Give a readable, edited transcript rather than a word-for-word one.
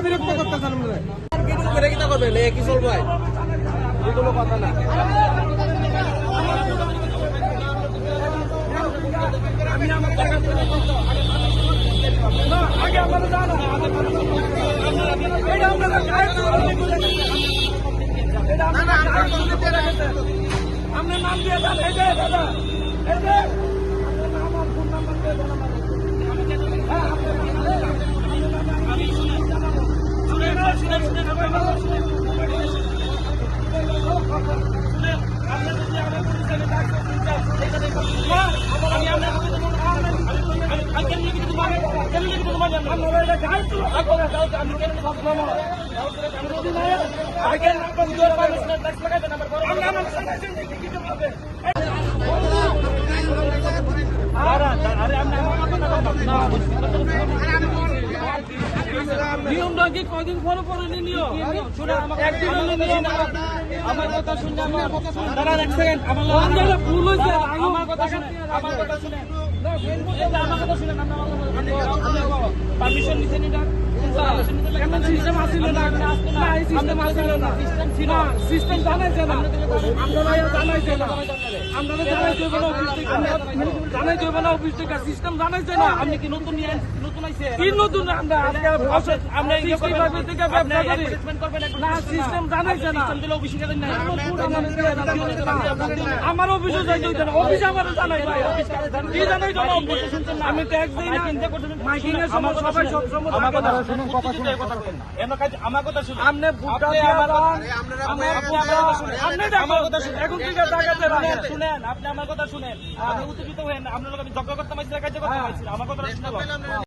বিরক্ত করতেছেন কি চলবো এগুলো কথা না। আমি আমার আগে আপনারা জানো আপনার নাম দিয়ে যান। এই যে দাদা এই যে আমার ফোন নাম্বার দিয়ে দেন নিয়মটা কি কয়দিন ফলো করেনি নিয়ম আমার কথা শুনে ভুল হয়েছে আমার কথা শুনে পারমিশন নিতে নি সিস্টেম আসছিল না সিস্টেম আসছিল না সিস্টেম জানাইছে না জানাইছে না আমরা জানাই দেবো না অফিস থেকে সিস্টেম জানাইছে না। আপনি কি নতুন নতুন আইছে কি নতুন আমরা সিস্টেম জানাইছে না আমার অফিসে যাইতে হইতে না অফিস আমার জানাই কি জানাই আমি ট্যাক্স দিই না মাইকিং এর সময় সবাই সব সময় আমার কথা শুনুন আমার কথা শুনুন আপনি আমার কথা শুনুন এখন থেকে টাকাতে শুনেন আপনি আমার কথা শুনেন আপনি উত্তেজিত হয়েন আপনার লোক আমি ঝগড়া করতে পারছি কাজ করতে পারছি আমার কথা শুনুন।